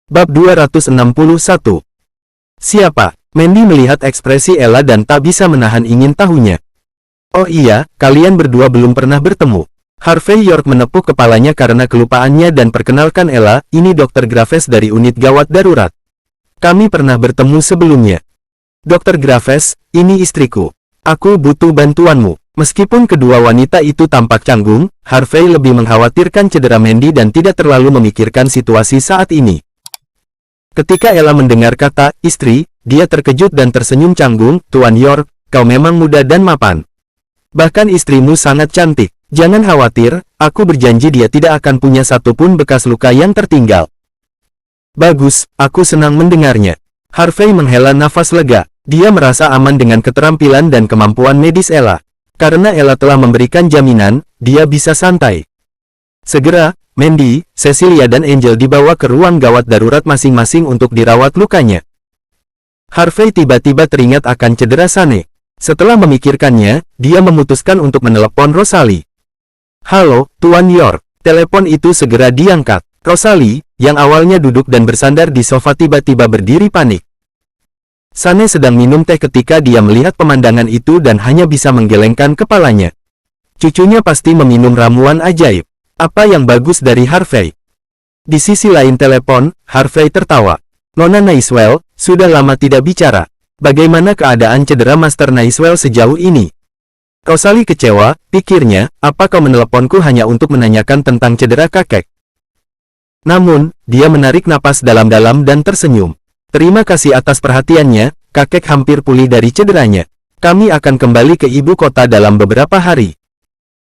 Bab 261. Siapa? Mandy melihat ekspresi Ella dan tak bisa menahan ingin tahunya. Oh iya, kalian berdua belum pernah bertemu. Harvey York menepuk kepalanya karena kelupaannya dan perkenalkan Ella, ini Dr. Graves dari unit gawat darurat. Kami pernah bertemu sebelumnya. Dr. Graves, ini istriku. Aku butuh bantuanmu. Meskipun kedua wanita itu tampak canggung, Harvey lebih mengkhawatirkan cedera Mandy dan tidak terlalu memikirkan situasi saat ini. Ketika Ella mendengar kata istri, dia terkejut dan tersenyum canggung. Tuan York, kau memang muda dan mapan. Bahkan istrimu sangat cantik. Jangan khawatir, aku berjanji dia tidak akan punya satupun bekas luka yang tertinggal. Bagus, aku senang mendengarnya. Harvey menghela nafas lega. Dia merasa aman dengan keterampilan dan kemampuan medis Ella. Karena Ella telah memberikan jaminan, dia bisa santai. Segera, Mandy, Cecilia dan Angel dibawa ke ruang gawat darurat masing-masing untuk dirawat lukanya. Harvey tiba-tiba teringat akan cedera Sane. Setelah memikirkannya, dia memutuskan untuk menelepon Rosalie. Halo, Tuan York. Telepon itu segera diangkat. Rosalie, yang awalnya duduk dan bersandar di sofa tiba-tiba berdiri panik. Sane sedang minum teh ketika dia melihat pemandangan itu dan hanya bisa menggelengkan kepalanya. Cucunya pasti meminum ramuan ajaib. Apa yang bagus dari Harvey? Di sisi lain telepon, Harvey tertawa. Nona Naiswell, sudah lama tidak bicara. Bagaimana keadaan cedera Master Naiswell sejauh ini? Rosalie kecewa, pikirnya, apa kau meneleponku hanya untuk menanyakan tentang cedera kakek? Namun, dia menarik napas dalam-dalam dan tersenyum. Terima kasih atas perhatiannya, kakek hampir pulih dari cederanya. Kami akan kembali ke ibu kota dalam beberapa hari.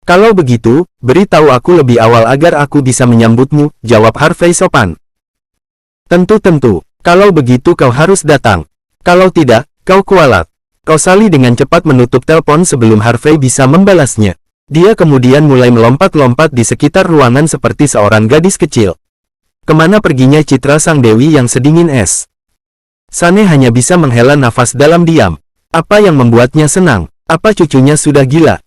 Kalau begitu, beritahu aku lebih awal agar aku bisa menyambutmu, jawab Harvey sopan. Tentu-tentu, kalau begitu kau harus datang. Kalau tidak, kau kualat. Rosalie dengan cepat menutup telepon sebelum Harvey bisa membalasnya. Dia kemudian mulai melompat-lompat di sekitar ruangan seperti seorang gadis kecil. Kemana perginya citra sang dewi yang sedingin es? Sane hanya bisa menghela nafas dalam diam. Apa yang membuatnya senang? Apa cucunya sudah gila?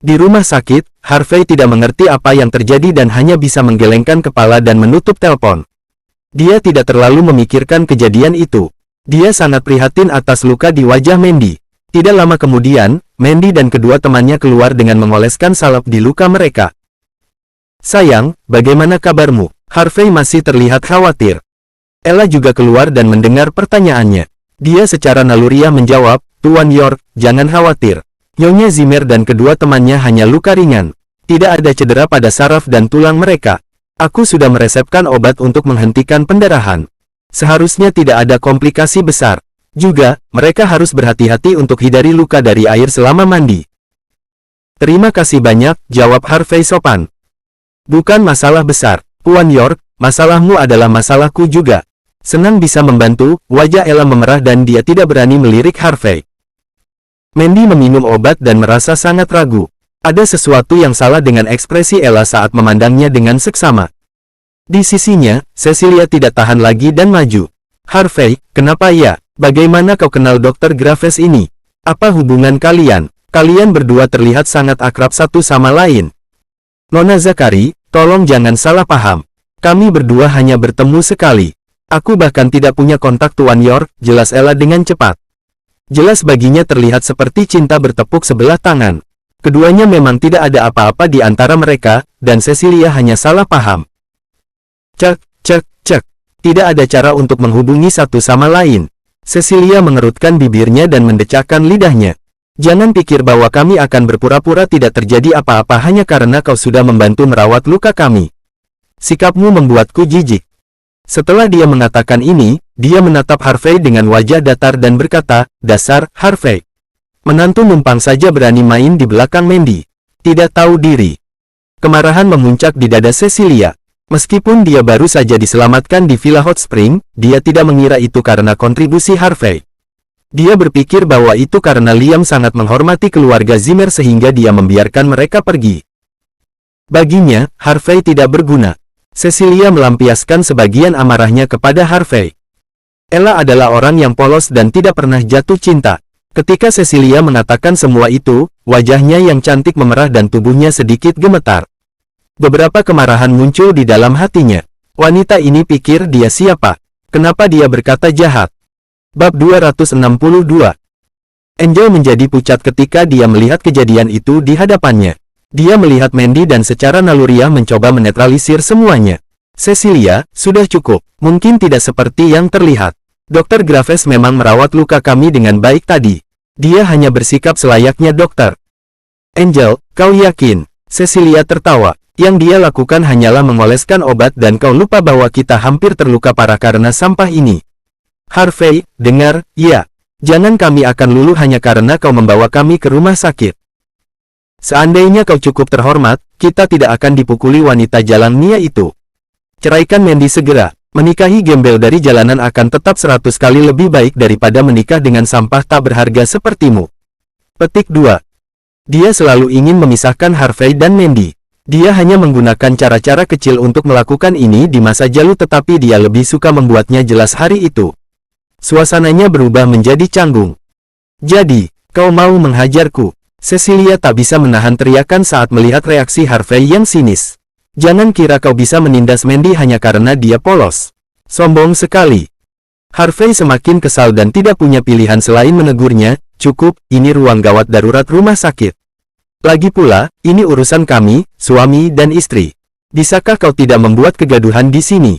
Di rumah sakit, Harvey tidak mengerti apa yang terjadi dan hanya bisa menggelengkan kepala dan menutup telepon. Dia tidak terlalu memikirkan kejadian itu. Dia sangat prihatin atas luka di wajah Mandy. Tidak lama kemudian, Mandy dan kedua temannya keluar dengan mengoleskan salep di luka mereka. Sayang, bagaimana kabarmu? Harvey masih terlihat khawatir. Ella juga keluar dan mendengar pertanyaannya. Dia secara naluriah menjawab, Tuan York, jangan khawatir. Nyonya Zimmer dan kedua temannya hanya luka ringan. Tidak ada cedera pada saraf dan tulang mereka. Aku sudah meresepkan obat untuk menghentikan pendarahan. Seharusnya tidak ada komplikasi besar. Juga, mereka harus berhati-hati untuk hindari luka dari air selama mandi. Terima kasih banyak, jawab Harvey sopan. Bukan masalah besar, Tuan York, masalahmu adalah masalahku juga. Senang bisa membantu, wajah Ella memerah dan dia tidak berani melirik Harvey. Mandy meminum obat dan merasa sangat ragu. Ada sesuatu yang salah dengan ekspresi Ella saat memandangnya dengan seksama. Di sisinya, Cecilia tidak tahan lagi dan maju. Harvey, kenapa ya? Bagaimana kau kenal Dr. Graves ini? Apa hubungan kalian? Kalian berdua terlihat sangat akrab satu sama lain. Nona Zakari, tolong jangan salah paham. Kami berdua hanya bertemu sekali. Aku bahkan tidak punya kontak Tuan York, jelas Ella dengan cepat. Jelas baginya terlihat seperti cinta bertepuk sebelah tangan. Keduanya memang tidak ada apa-apa di antara mereka, dan Cecilia hanya salah paham. Cek. Tidak ada cara untuk menghubungi satu sama lain. Cecilia mengerutkan bibirnya dan mendecakkan lidahnya. Jangan pikir bahwa kami akan berpura-pura tidak terjadi apa-apa hanya karena kau sudah membantu merawat luka kami. Sikapmu membuatku jijik. Setelah dia mengatakan ini, dia menatap Harvey dengan wajah datar dan berkata, dasar, Harvey. Menantu numpang saja berani main di belakang Mandy. Tidak tahu diri. Kemarahan memuncak di dada Cecilia. Meskipun dia baru saja diselamatkan di Villa Hot Spring, dia tidak mengira itu karena kontribusi Harvey. Dia berpikir bahwa itu karena Liam sangat menghormati keluarga Zimmer sehingga dia membiarkan mereka pergi. Baginya, Harvey tidak berguna. Cecilia melampiaskan sebagian amarahnya kepada Harvey. Ella adalah orang yang polos dan tidak pernah jatuh cinta. Ketika Cecilia mengatakan semua itu, wajahnya yang cantik memerah dan tubuhnya sedikit gemetar. Beberapa kemarahan muncul di dalam hatinya. Wanita ini pikir dia siapa? Kenapa dia berkata jahat? Bab 262. Angel menjadi pucat ketika dia melihat kejadian itu di hadapannya. Dia melihat Mandy dan secara naluriah mencoba menetralisir semuanya. Cecilia, sudah cukup. Mungkin tidak seperti yang terlihat. Dr. Graves memang merawat luka kami dengan baik tadi. Dia hanya bersikap selayaknya dokter. Angel, kau yakin? Cecilia tertawa. Yang dia lakukan hanyalah mengoleskan obat dan kau lupa bahwa kita hampir terluka parah karena sampah ini. Harvey, dengar, ya. Jangan kami akan luluh hanya karena kau membawa kami ke rumah sakit. Seandainya kau cukup terhormat, kita tidak akan dipukuli wanita jalan Nia itu. Ceraikan Mandy segera. Menikahi gembel dari jalanan akan tetap 100 kali lebih baik daripada menikah dengan sampah tak berharga sepertimu. Petik 2. Dia selalu ingin memisahkan Harvey dan Mandy. Dia hanya menggunakan cara-cara kecil untuk melakukan ini di masa lalu tetapi dia lebih suka membuatnya jelas hari itu. Suasananya berubah menjadi canggung. Jadi, kau mau menghajarku? Cecilia tak bisa menahan teriakan saat melihat reaksi Harvey yang sinis. Jangan kira kau bisa menindas Mandy hanya karena dia polos. Sombong sekali. Harvey semakin kesal dan tidak punya pilihan selain menegurnya. Cukup, ini ruang gawat darurat rumah sakit. Lagi pula, ini urusan kami, suami dan istri. Bisakah kau tidak membuat kegaduhan di sini?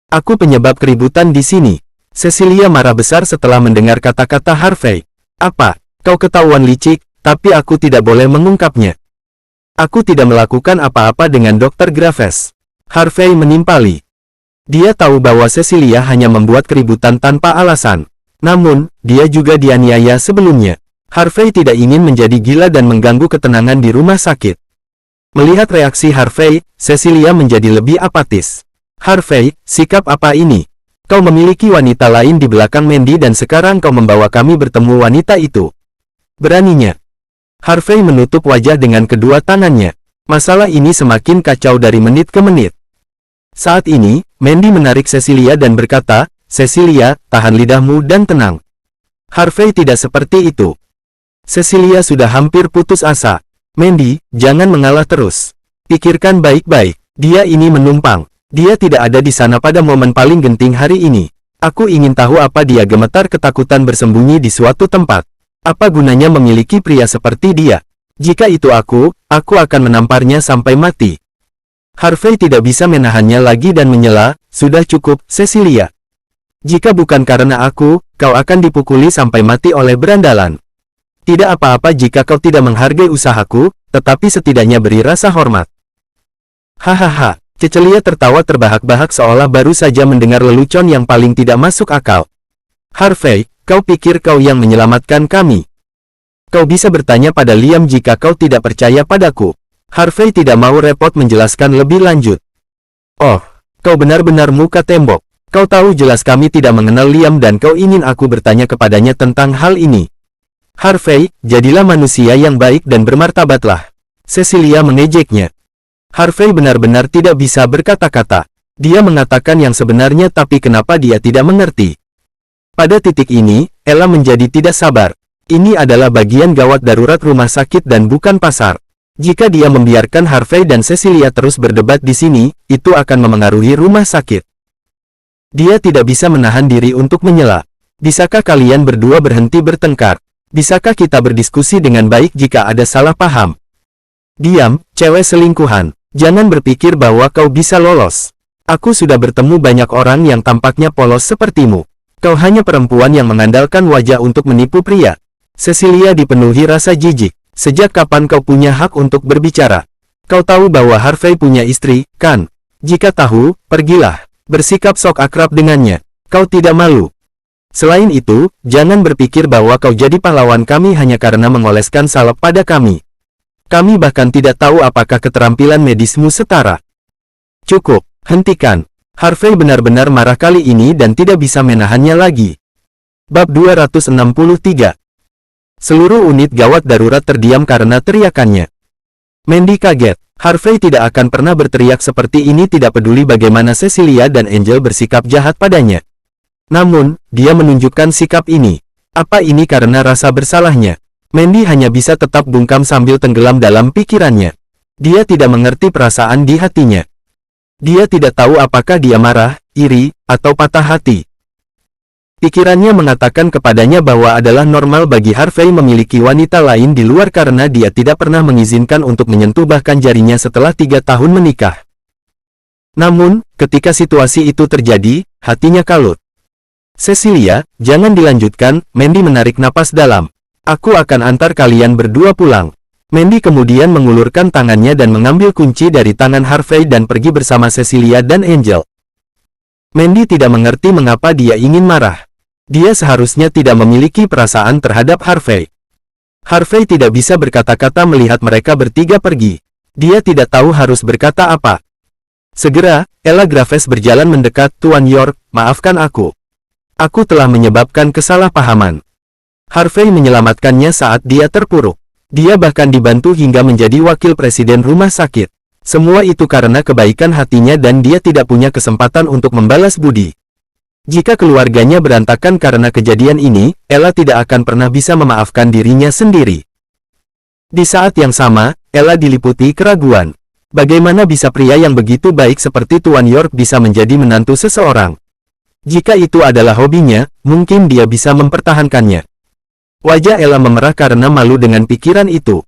Aku penyebab keributan di sini. Cecilia marah besar setelah mendengar kata-kata Harvey. Apa? Kau ketahuan licik, tapi aku tidak boleh mengungkapnya. Aku tidak melakukan apa-apa dengan Dr. Graves. Harvey menimpali. Dia tahu bahwa Cecilia hanya membuat keributan tanpa alasan. Namun, dia juga dianiaya sebelumnya. Harvey tidak ingin menjadi gila dan mengganggu ketenangan di rumah sakit. Melihat reaksi Harvey, Cecilia menjadi lebih apatis. Harvey, sikap apa ini? Kau memiliki wanita lain di belakang Mandy dan sekarang kau membawa kami bertemu wanita itu. Beraninya. Harvey menutup wajah dengan kedua tangannya. Masalah ini semakin kacau dari menit ke menit. Saat ini, Mandy menarik Cecilia dan berkata, Cecilia, tahan lidahmu dan tenang. Harvey tidak seperti itu. Cecilia sudah hampir putus asa. Mandy, jangan mengalah terus. Pikirkan baik-baik. Dia ini menumpang. Dia tidak ada di sana pada momen paling genting hari ini. Aku ingin tahu apa dia gemetar ketakutan bersembunyi di suatu tempat. Apa gunanya memiliki pria seperti dia? Jika itu aku akan menamparnya sampai mati. Harvey tidak bisa menahannya lagi dan menyela, sudah cukup, Cecilia. Jika bukan karena aku, kau akan dipukuli sampai mati oleh berandalan. Tidak apa-apa jika kau tidak menghargai usahaku, tetapi setidaknya beri rasa hormat. Hahaha, Cecilia tertawa terbahak-bahak seolah baru saja mendengar lelucon yang paling tidak masuk akal. Harvey, kau pikir kau yang menyelamatkan kami? Kau bisa bertanya pada Liam jika kau tidak percaya padaku. Harvey tidak mau repot menjelaskan lebih lanjut. Oh, kau benar-benar muka tembok. Kau tahu jelas kami tidak mengenal Liam dan kau ingin aku bertanya kepadanya tentang hal ini. Harvey, jadilah manusia yang baik dan bermartabatlah. Cecilia mengejeknya. Harvey benar-benar tidak bisa berkata-kata. Dia mengatakan yang sebenarnya tapi kenapa dia tidak mengerti. Pada titik ini, Ella menjadi tidak sabar. Ini adalah bagian gawat darurat rumah sakit dan bukan pasar. Jika dia membiarkan Harvey dan Cecilia terus berdebat di sini, itu akan memengaruhi rumah sakit. Dia tidak bisa menahan diri untuk menyela. Bisakah kalian berdua berhenti bertengkar? Bisakah kita berdiskusi dengan baik jika ada salah paham? Diam, cewek selingkuhan. Jangan berpikir bahwa kau bisa lolos. Aku sudah bertemu banyak orang yang tampaknya polos sepertimu. Kau hanya perempuan yang mengandalkan wajah untuk menipu pria. Cecilia dipenuhi rasa jijik. Sejak kapan kau punya hak untuk berbicara? Kau tahu bahwa Harvey punya istri, kan? Jika tahu, pergilah. Bersikap sok akrab dengannya. Kau tidak malu. Selain itu, jangan berpikir bahwa kau jadi pahlawan kami hanya karena mengoleskan salep pada kami. Kami bahkan tidak tahu apakah keterampilan medismu setara. Cukup, hentikan. Harvey benar-benar marah kali ini dan tidak bisa menahannya lagi. Bab 263. Seluruh unit gawat darurat terdiam karena teriakannya. Mandy kaget. Harvey tidak akan pernah berteriak seperti ini tidak peduli bagaimana Cecilia dan Angel bersikap jahat padanya. Namun, dia menunjukkan sikap ini. Apa ini karena rasa bersalahnya? Mandy hanya bisa tetap bungkam sambil tenggelam dalam pikirannya. Dia tidak mengerti perasaan di hatinya. Dia tidak tahu apakah dia marah, iri, atau patah hati. Pikirannya mengatakan kepadanya bahwa adalah normal bagi Harvey memiliki wanita lain di luar karena dia tidak pernah mengizinkan untuk menyentuh bahkan jarinya setelah 3 tahun menikah. Namun, ketika situasi itu terjadi, hatinya kalut. Cecilia, jangan dilanjutkan, Mandy menarik napas dalam. Aku akan antar kalian berdua pulang. Mandy kemudian mengulurkan tangannya dan mengambil kunci dari tangan Harvey dan pergi bersama Cecilia dan Angel. Mandy tidak mengerti mengapa dia ingin marah. Dia seharusnya tidak memiliki perasaan terhadap Harvey. Harvey tidak bisa berkata-kata melihat mereka bertiga pergi. Dia tidak tahu harus berkata apa. Segera, Ella Graves berjalan mendekat. Tuan York, maafkan aku. Aku telah menyebabkan kesalahpahaman. Harvey menyelamatkannya saat dia terpuruk. Dia bahkan dibantu hingga menjadi wakil presiden rumah sakit. Semua itu karena kebaikan hatinya dan dia tidak punya kesempatan untuk membalas budi. Jika keluarganya berantakan karena kejadian ini, Ella tidak akan pernah bisa memaafkan dirinya sendiri. Di saat yang sama, Ella diliputi keraguan. Bagaimana bisa pria yang begitu baik seperti Tuan York bisa menjadi menantu seseorang? Jika itu adalah hobinya, mungkin dia bisa mempertahankannya. Wajah Ella memerah karena malu dengan pikiran itu.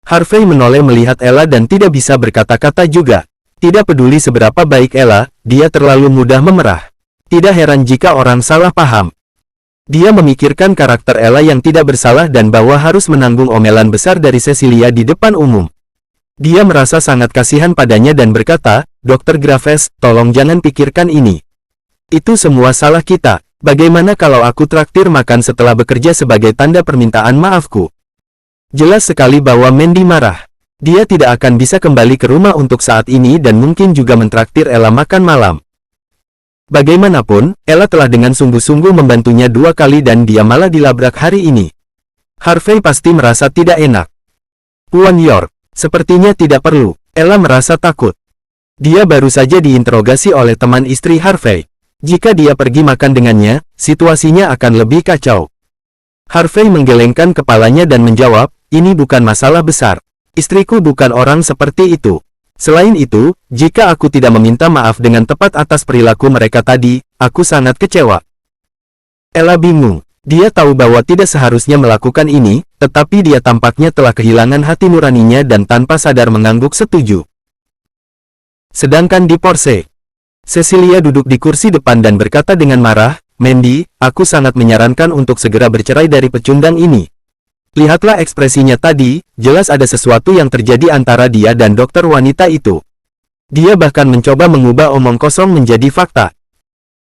Harvey menoleh melihat Ella dan tidak bisa berkata-kata juga. Tidak peduli seberapa baik Ella, dia terlalu mudah memerah. Tidak heran jika orang salah paham. Dia memikirkan karakter Ella yang tidak bersalah dan bahwa harus menanggung omelan besar dari Cecilia di depan umum. Dia merasa sangat kasihan padanya dan berkata, Dr. Graves, tolong jangan pikirkan ini. Itu semua salah kita. Bagaimana kalau aku traktir makan setelah bekerja sebagai tanda permintaan maafku? Jelas sekali bahwa Mandy marah. Dia tidak akan bisa kembali ke rumah untuk saat ini dan mungkin juga mentraktir Ella makan malam. Bagaimanapun, Ella telah dengan sungguh-sungguh membantunya 2 kali dan dia malah dilabrak hari ini. Harvey pasti merasa tidak enak. Tuan York, sepertinya tidak perlu. Ella merasa takut. Dia baru saja diinterogasi oleh teman istri Harvey. Jika dia pergi makan dengannya, situasinya akan lebih kacau. Harvey menggelengkan kepalanya dan menjawab, ini bukan masalah besar. Istriku bukan orang seperti itu. Selain itu, jika aku tidak meminta maaf dengan tepat atas perilaku mereka tadi, aku sangat kecewa. Ella bingung. Dia tahu bahwa tidak seharusnya melakukan ini, tetapi dia tampaknya telah kehilangan hati nuraninya dan tanpa sadar mengangguk setuju. Sedangkan di Porsche, Cecilia duduk di kursi depan dan berkata dengan marah, Mandy, aku sangat menyarankan untuk segera bercerai dari pecundang ini. Lihatlah ekspresinya tadi, jelas ada sesuatu yang terjadi antara dia dan dokter wanita itu. Dia bahkan mencoba mengubah omong kosong menjadi fakta.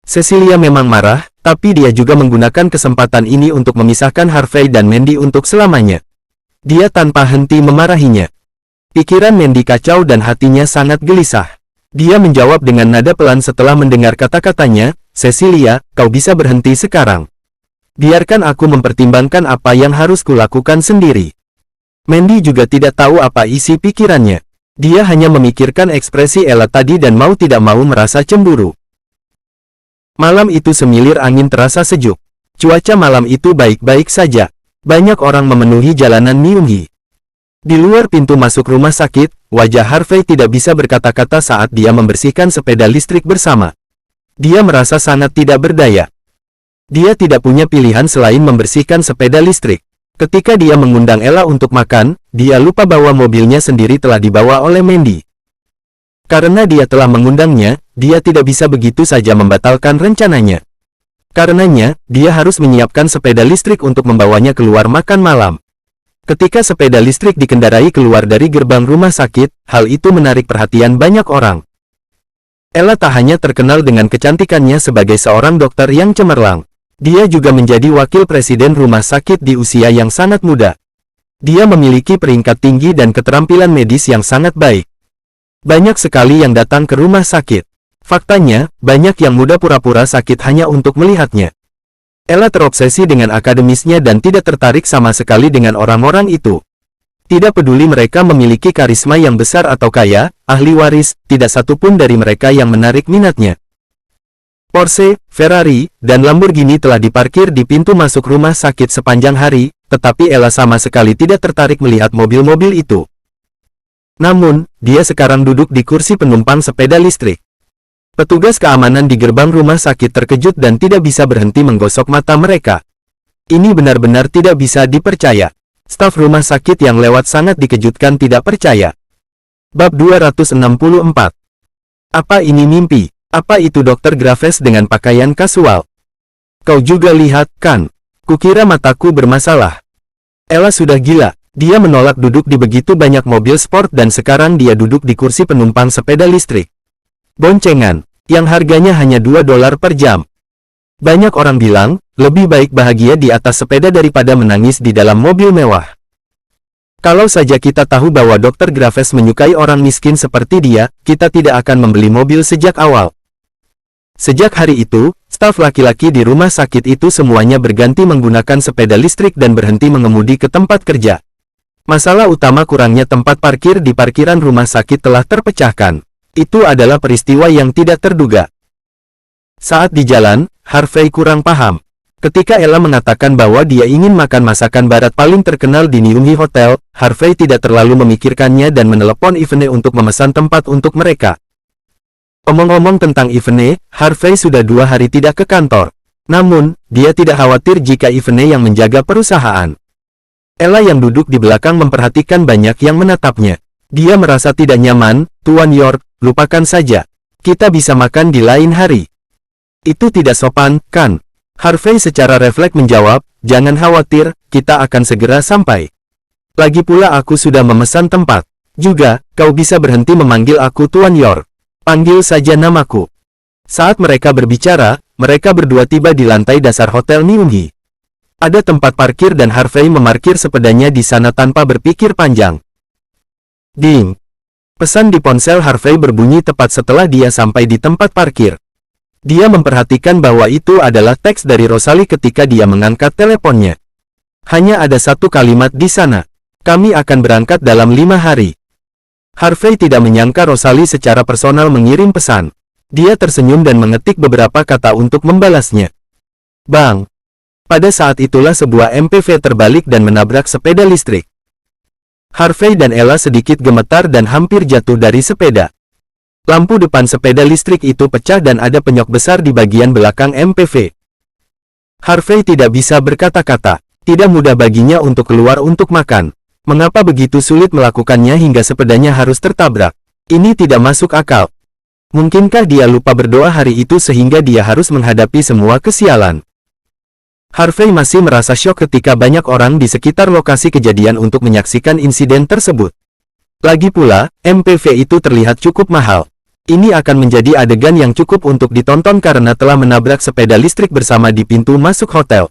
Cecilia memang marah, tapi dia juga menggunakan kesempatan ini untuk memisahkan Harvey dan Mandy untuk selamanya. Dia tanpa henti memarahinya. Pikiran Mandy kacau dan hatinya sangat gelisah. Dia menjawab dengan nada pelan setelah mendengar kata-katanya, Cecilia, kau bisa berhenti sekarang. Biarkan aku mempertimbangkan apa yang harus kulakukan sendiri. Mandy juga tidak tahu apa isi pikirannya. Dia hanya memikirkan ekspresi Ella tadi dan mau tidak mau merasa cemburu. Malam itu semilir angin terasa sejuk. Cuaca malam itu baik-baik saja. Banyak orang memenuhi jalanan Myunghi. Di luar pintu masuk rumah sakit, wajah Harvey tidak bisa berkata-kata saat dia membersihkan sepeda listrik bersama. Dia merasa sangat tidak berdaya. Dia tidak punya pilihan selain membersihkan sepeda listrik. Ketika dia mengundang Ella untuk makan, dia lupa bahwa mobilnya sendiri telah dibawa oleh Mandy. Karena dia telah mengundangnya, dia tidak bisa begitu saja membatalkan rencananya. Karenanya, dia harus menyiapkan sepeda listrik untuk membawanya keluar makan malam. Ketika sepeda listrik dikendarai keluar dari gerbang rumah sakit, hal itu menarik perhatian banyak orang. Ella tak hanya terkenal dengan kecantikannya sebagai seorang dokter yang cemerlang. Dia juga menjadi wakil presiden rumah sakit di usia yang sangat muda. Dia memiliki peringkat tinggi dan keterampilan medis yang sangat baik. Banyak sekali yang datang ke rumah sakit. Faktanya, banyak yang muda pura-pura sakit hanya untuk melihatnya. Ella terobsesi dengan akademisnya dan tidak tertarik sama sekali dengan orang-orang itu. Tidak peduli mereka memiliki karisma yang besar atau kaya, ahli waris, tidak satupun dari mereka yang menarik minatnya. Porsche, Ferrari, dan Lamborghini telah diparkir di pintu masuk rumah sakit sepanjang hari, tetapi Ella sama sekali tidak tertarik melihat mobil-mobil itu. Namun, dia sekarang duduk di kursi penumpang sepeda listrik. Petugas keamanan di gerbang rumah sakit terkejut dan tidak bisa berhenti menggosok mata mereka. Ini benar-benar tidak bisa dipercaya. Staf rumah sakit yang lewat sangat dikejutkan tidak percaya. Bab 264. Apa ini mimpi? Apa itu Dr. Graves dengan pakaian kasual? Kau juga lihat, kan? Kukira mataku bermasalah. Ella sudah gila. Dia menolak duduk di begitu banyak mobil sport dan sekarang dia duduk di kursi penumpang sepeda listrik. Boncengan, yang harganya hanya $2 per jam. Banyak orang bilang, lebih baik bahagia di atas sepeda daripada menangis di dalam mobil mewah. Kalau saja kita tahu bahwa Dr. Graves menyukai orang miskin seperti dia, kita tidak akan membeli mobil sejak awal. Sejak hari itu, staf laki-laki di rumah sakit itu semuanya berganti menggunakan sepeda listrik dan berhenti mengemudi ke tempat kerja. Masalah utama kurangnya tempat parkir di parkiran rumah sakit telah terpecahkan. Itu adalah peristiwa yang tidak terduga. Saat di jalan, Harvey kurang paham. Ketika Ella mengatakan bahwa dia ingin makan masakan barat paling terkenal di Nyumhi Hotel, Harvey tidak terlalu memikirkannya dan menelepon Ivene untuk memesan tempat untuk mereka. Omong-omong tentang Ivene, Harvey sudah 2 hari tidak ke kantor. Namun, dia tidak khawatir jika Ivene yang menjaga perusahaan. Ella yang duduk di belakang memperhatikan banyak yang menatapnya. Dia merasa tidak nyaman. Tuan York, lupakan saja. Kita bisa makan di lain hari. Itu tidak sopan, kan? Harvey secara refleks menjawab, jangan khawatir, kita akan segera sampai. Lagi pula aku sudah memesan tempat. Juga, kau bisa berhenti memanggil aku Tuan York. Panggil saja namaku. Saat mereka berbicara, mereka berdua tiba di lantai dasar Hotel Nyumhi. Ada tempat parkir dan Harvey memarkir sepedanya di sana tanpa berpikir panjang. Ding! Pesan di ponsel Harvey berbunyi tepat setelah dia sampai di tempat parkir. Dia memperhatikan bahwa itu adalah teks dari Rosalie ketika dia mengangkat teleponnya. Hanya ada satu kalimat di sana. Kami akan berangkat dalam 5 hari. Harvey tidak menyangka Rosalie secara personal mengirim pesan. Dia tersenyum dan mengetik beberapa kata untuk membalasnya. Bang! Pada saat itulah sebuah MPV terbalik dan menabrak sepeda listrik. Harvey dan Ella sedikit gemetar dan hampir jatuh dari sepeda. Lampu depan sepeda listrik itu pecah dan ada penyok besar di bagian belakang MPV. Harvey tidak bisa berkata-kata. Tidak mudah baginya untuk keluar untuk makan. Mengapa begitu sulit melakukannya hingga sepedanya harus tertabrak? Ini tidak masuk akal. Mungkinkah dia lupa berdoa hari itu sehingga dia harus menghadapi semua kesialan? Harvey masih merasa syok ketika banyak orang di sekitar lokasi kejadian untuk menyaksikan insiden tersebut. Lagi pula, MPV itu terlihat cukup mahal. Ini akan menjadi adegan yang cukup untuk ditonton karena telah menabrak sepeda listrik bersama di pintu masuk hotel.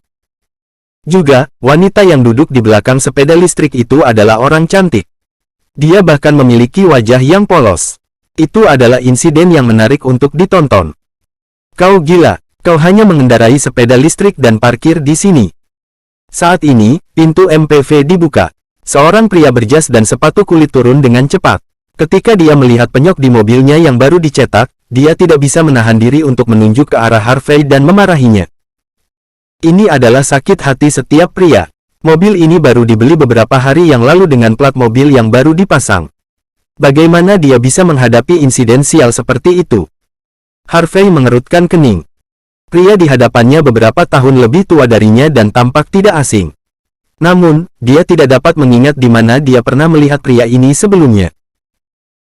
Juga, wanita yang duduk di belakang sepeda listrik itu adalah orang cantik. Dia bahkan memiliki wajah yang polos. Itu adalah insiden yang menarik untuk ditonton. Kau gila. Kau hanya mengendarai sepeda listrik dan parkir di sini. Saat ini, pintu MPV dibuka. Seorang pria berjas dan sepatu kulit turun dengan cepat. Ketika dia melihat penyok di mobilnya yang baru dicetak, dia tidak bisa menahan diri untuk menunjuk ke arah Harvey dan memarahinya. Ini adalah sakit hati setiap pria. Mobil ini baru dibeli beberapa hari yang lalu dengan plat mobil yang baru dipasang. Bagaimana dia bisa menghadapi insiden sial seperti itu? Harvey mengerutkan kening. Pria di hadapannya beberapa tahun lebih tua darinya dan tampak tidak asing. Namun, dia tidak dapat mengingat di mana dia pernah melihat pria ini sebelumnya.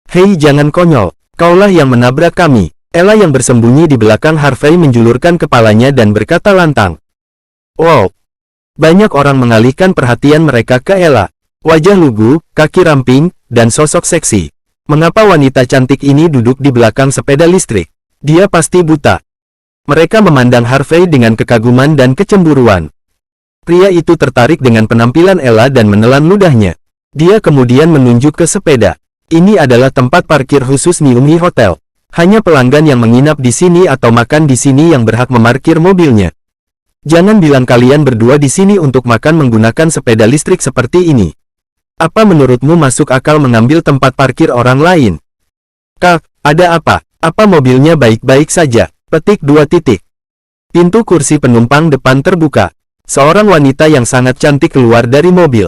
Hei, jangan konyol. Kaulah yang menabrak kami. Ella yang bersembunyi di belakang Harvey menjulurkan kepalanya dan berkata lantang. Wow. Banyak orang mengalihkan perhatian mereka ke Ella. Wajah lugu, kaki ramping, dan sosok seksi. Mengapa wanita cantik ini duduk di belakang sepeda listrik? Dia pasti buta. Mereka memandang Harvey dengan kekaguman dan kecemburuan. Pria itu tertarik dengan penampilan Ella dan menelan ludahnya. Dia kemudian menunjuk ke sepeda. Ini adalah tempat parkir khusus Nyumhi Hotel. Hanya pelanggan yang menginap di sini atau makan di sini yang berhak memarkir mobilnya. Jangan bilang kalian berdua di sini untuk makan menggunakan sepeda listrik seperti ini. Apa menurutmu masuk akal mengambil tempat parkir orang lain? Kak, ada apa? Apa mobilnya baik-baik saja? Petik 2 titik. Pintu kursi penumpang depan terbuka. Seorang wanita yang sangat cantik keluar dari mobil.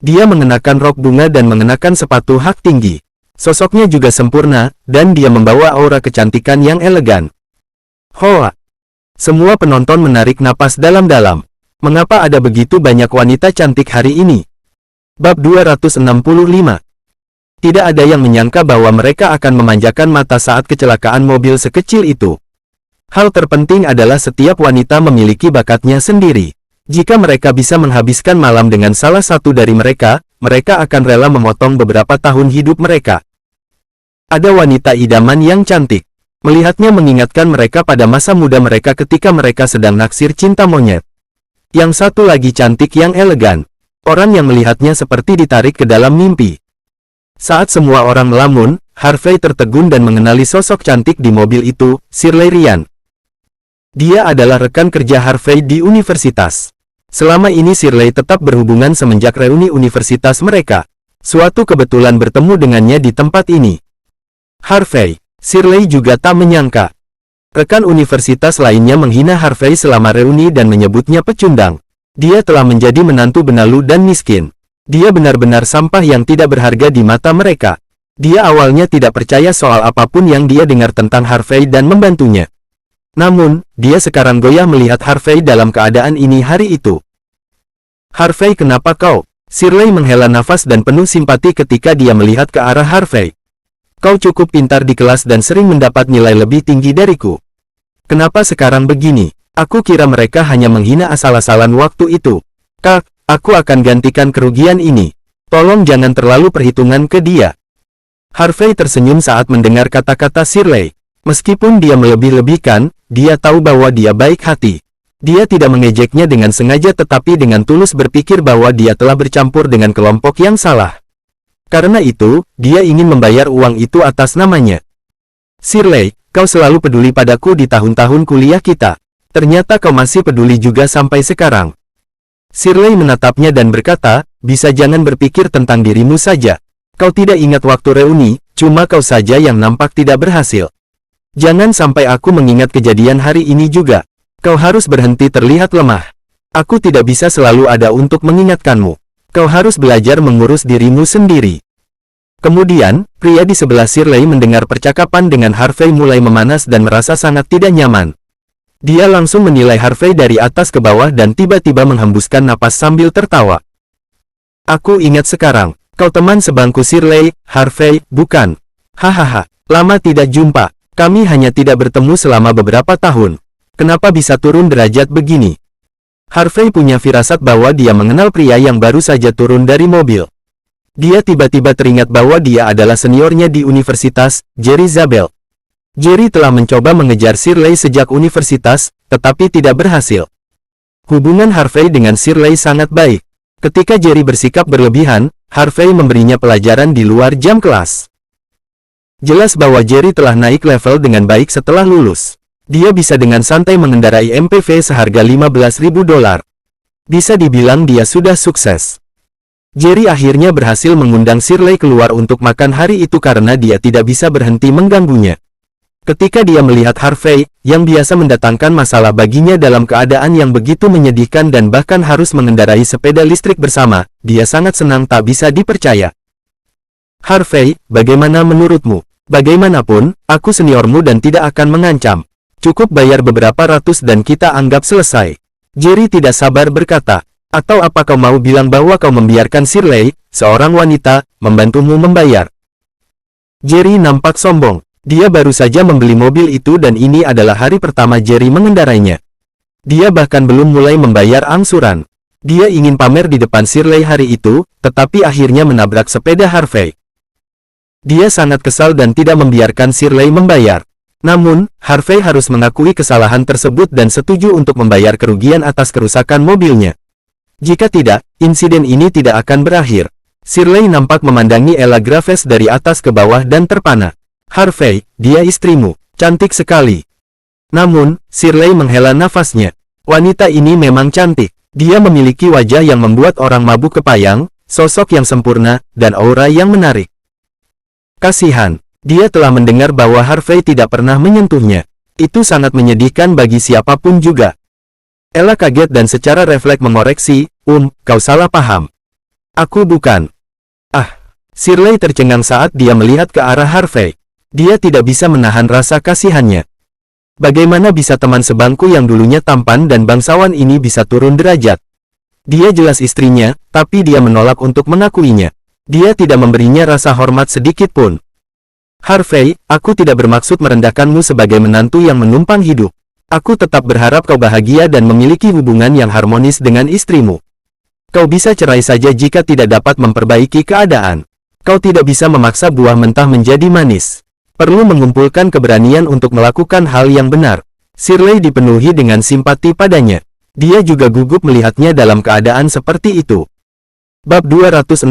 Dia mengenakan rok bunga dan mengenakan sepatu hak tinggi. Sosoknya juga sempurna, dan dia membawa aura kecantikan yang elegan. Hoa! Semua penonton menarik napas dalam-dalam. Mengapa ada begitu banyak wanita cantik hari ini? Bab 265. Tidak ada yang menyangka bahwa mereka akan memanjakan mata saat kecelakaan mobil sekecil itu. Hal terpenting adalah setiap wanita memiliki bakatnya sendiri. Jika mereka bisa menghabiskan malam dengan salah satu dari mereka, mereka akan rela memotong beberapa tahun hidup mereka. Ada wanita idaman yang cantik. Melihatnya mengingatkan mereka pada masa muda mereka ketika mereka sedang naksir cinta monyet. Yang satu lagi cantik yang elegan. Orang yang melihatnya seperti ditarik ke dalam mimpi. Saat semua orang melamun, Harvey tertegun dan mengenali sosok cantik di mobil itu, Shirley Ryan. Dia adalah rekan kerja Harvey di universitas. Selama ini Shirley tetap berhubungan semenjak reuni universitas mereka. Suatu kebetulan bertemu dengannya di tempat ini. Harvey, Shirley juga tak menyangka. Rekan universitas lainnya menghina Harvey selama reuni dan menyebutnya pecundang. Dia telah menjadi menantu benalu dan miskin. Dia benar-benar sampah yang tidak berharga di mata mereka. Dia awalnya tidak percaya soal apapun yang dia dengar tentang Harvey dan membantunya. Namun, dia sekarang goyah melihat Harvey dalam keadaan ini hari itu. Harvey, kenapa kau? Shirley menghela nafas dan penuh simpati ketika dia melihat ke arah Harvey. Kau cukup pintar di kelas dan sering mendapat nilai lebih tinggi dariku. Kenapa sekarang begini? Aku kira mereka hanya menghina asal-asalan waktu itu. Kak, aku akan gantikan kerugian ini. Tolong jangan terlalu perhitungan ke dia. Harvey tersenyum saat mendengar kata-kata Shirley. Meskipun dia melebih-lebihkan, dia tahu bahwa dia baik hati. Dia tidak mengejeknya dengan sengaja tetapi dengan tulus berpikir bahwa dia telah bercampur dengan kelompok yang salah. Karena itu, dia ingin membayar uang itu atas namanya. Shirley, kau selalu peduli padaku di tahun-tahun kuliah kita. Ternyata kau masih peduli juga sampai sekarang. Shirley menatapnya dan berkata, bisa jangan berpikir tentang dirimu saja. Kau tidak ingat waktu reuni, cuma kau saja yang nampak tidak berhasil. Jangan sampai aku mengingat kejadian hari ini juga. Kau harus berhenti terlihat lemah. Aku tidak bisa selalu ada untuk mengingatkanmu. Kau harus belajar mengurus dirimu sendiri. Kemudian, pria di sebelah Shirley mendengar percakapan dengan Harvey mulai memanas dan merasa sangat tidak nyaman. Dia langsung menilai Harvey dari atas ke bawah dan tiba-tiba menghembuskan napas sambil tertawa. Aku ingat sekarang, kau teman sebangku Shirley, Harvey, bukan? Hahaha, lama tidak jumpa. Kami hanya tidak bertemu selama beberapa tahun. Kenapa bisa turun derajat begini? Harvey punya firasat bahwa dia mengenal pria yang baru saja turun dari mobil. Dia tiba-tiba teringat bahwa dia adalah seniornya di universitas, Jerry Zabel. Jerry telah mencoba mengejar Shirley sejak universitas, tetapi tidak berhasil. Hubungan Harvey dengan Shirley sangat baik. Ketika Jerry bersikap berlebihan, Harvey memberinya pelajaran di luar jam kelas. Jelas bahwa Jerry telah naik level dengan baik setelah lulus. Dia bisa dengan santai mengendarai MPV seharga $15.000. Bisa dibilang dia sudah sukses. Jerry akhirnya berhasil mengundang Shirley keluar untuk makan hari itu karena dia tidak bisa berhenti mengganggunya. Ketika dia melihat Harvey, yang biasa mendatangkan masalah baginya dalam keadaan yang begitu menyedihkan dan bahkan harus mengendarai sepeda listrik bersama, dia sangat senang tak bisa dipercaya. Harvey, bagaimana menurutmu? Bagaimanapun, aku seniormu dan tidak akan mengancam. Cukup bayar beberapa ratus dan kita anggap selesai. Jerry tidak sabar berkata, atau apa kau mau bilang bahwa kau membiarkan Shirley, seorang wanita, membantumu membayar? Jerry nampak sombong. Dia baru saja membeli mobil itu dan ini adalah hari pertama Jerry mengendarainya. Dia bahkan belum mulai membayar angsuran. Dia ingin pamer di depan Shirley hari itu, tetapi akhirnya menabrak sepeda Harvey. Dia sangat kesal dan tidak membiarkan Shirley membayar. Namun, Harvey harus mengakui kesalahan tersebut dan setuju untuk membayar kerugian atas kerusakan mobilnya. Jika tidak, insiden ini tidak akan berakhir. Shirley nampak memandangi Ella Graves dari atas ke bawah dan terpana. Harvey, dia istrimu, cantik sekali. Namun, Shirley menghela nafasnya. Wanita ini memang cantik. Dia memiliki wajah yang membuat orang mabuk kepayang, sosok yang sempurna, dan aura yang menarik. Kasihan, dia telah mendengar bahwa Harvey tidak pernah menyentuhnya. Itu sangat menyedihkan bagi siapapun juga. Ella kaget dan secara refleks mengoreksi, kau salah paham. Aku bukan. Ah, Shirley tercengang saat dia melihat ke arah Harvey. Dia tidak bisa menahan rasa kasihannya. Bagaimana bisa teman sebangku yang dulunya tampan dan bangsawan ini bisa turun derajat? Dia jelas istrinya, tapi dia menolak untuk mengakuinya. Dia tidak memberinya rasa hormat sedikit pun. Harvey, aku tidak bermaksud merendahkanmu sebagai menantu yang menumpang hidup. Aku tetap berharap kau bahagia dan memiliki hubungan yang harmonis dengan istrimu. Kau bisa cerai saja jika tidak dapat memperbaiki keadaan. Kau tidak bisa memaksa buah mentah menjadi manis. Perlu mengumpulkan keberanian untuk melakukan hal yang benar. Shirley dipenuhi dengan simpati padanya. Dia juga gugup melihatnya dalam keadaan seperti itu. Bab 266.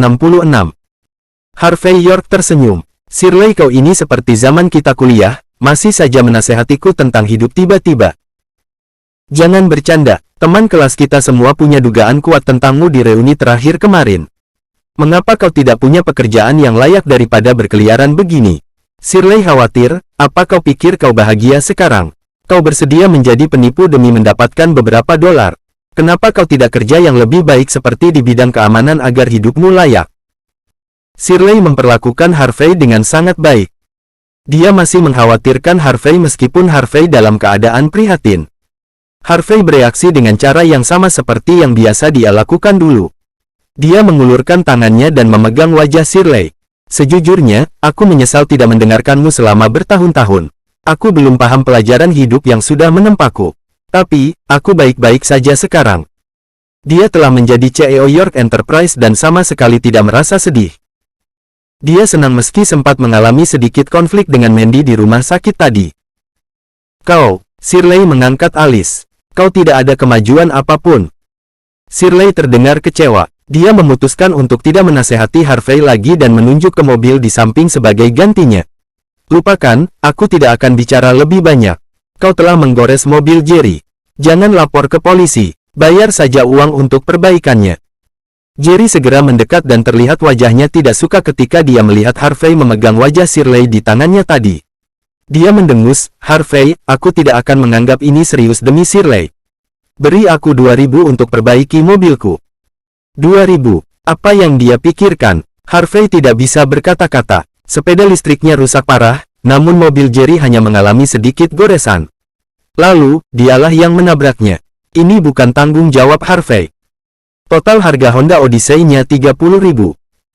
Harvey York tersenyum. Shirley, kau ini seperti zaman kita kuliah, masih saja menasehatiku tentang hidup tiba-tiba. Jangan bercanda, teman kelas kita semua punya dugaan kuat tentangmu di reuni terakhir kemarin. Mengapa kau tidak punya pekerjaan yang layak daripada berkeliaran begini? Shirley khawatir, apa kau pikir kau bahagia sekarang? Kau bersedia menjadi penipu demi mendapatkan beberapa dolar. Kenapa kau tidak kerja yang lebih baik seperti di bidang keamanan agar hidupmu layak? Shirley memperlakukan Harvey dengan sangat baik. Dia masih mengkhawatirkan Harvey meskipun Harvey dalam keadaan prihatin. Harvey bereaksi dengan cara yang sama seperti yang biasa dia lakukan dulu. Dia mengulurkan tangannya dan memegang wajah Shirley. Sejujurnya, aku menyesal tidak mendengarkanmu selama bertahun-tahun. Aku belum paham pelajaran hidup yang sudah menempaku. Tapi, aku baik-baik saja sekarang. Dia telah menjadi CEO York Enterprise dan sama sekali tidak merasa sedih. Dia senang meski sempat mengalami sedikit konflik dengan Mandy di rumah sakit tadi. Kau, Shirley mengangkat alis. Kau tidak ada kemajuan apapun. Shirley terdengar kecewa. Dia memutuskan untuk tidak menasehati Harvey lagi dan menunjuk ke mobil di samping sebagai gantinya. Lupakan, aku tidak akan bicara lebih banyak. Kau telah menggores mobil Jerry. Jangan lapor ke polisi. Bayar saja uang untuk perbaikannya. Jerry segera mendekat dan terlihat wajahnya tidak suka ketika dia melihat Harvey memegang wajah Shirley di tangannya tadi. Dia mendengus, Harvey, aku tidak akan menganggap ini serius demi Shirley. Beri aku 2.000 untuk perbaiki mobilku. 2.000. Apa yang dia pikirkan? Harvey tidak bisa berkata-kata. Sepeda listriknya rusak parah, namun mobil Jerry hanya mengalami sedikit goresan. Lalu, dialah yang menabraknya. Ini bukan tanggung jawab Harvey. Total harga Honda Odyssey-nya 30.000.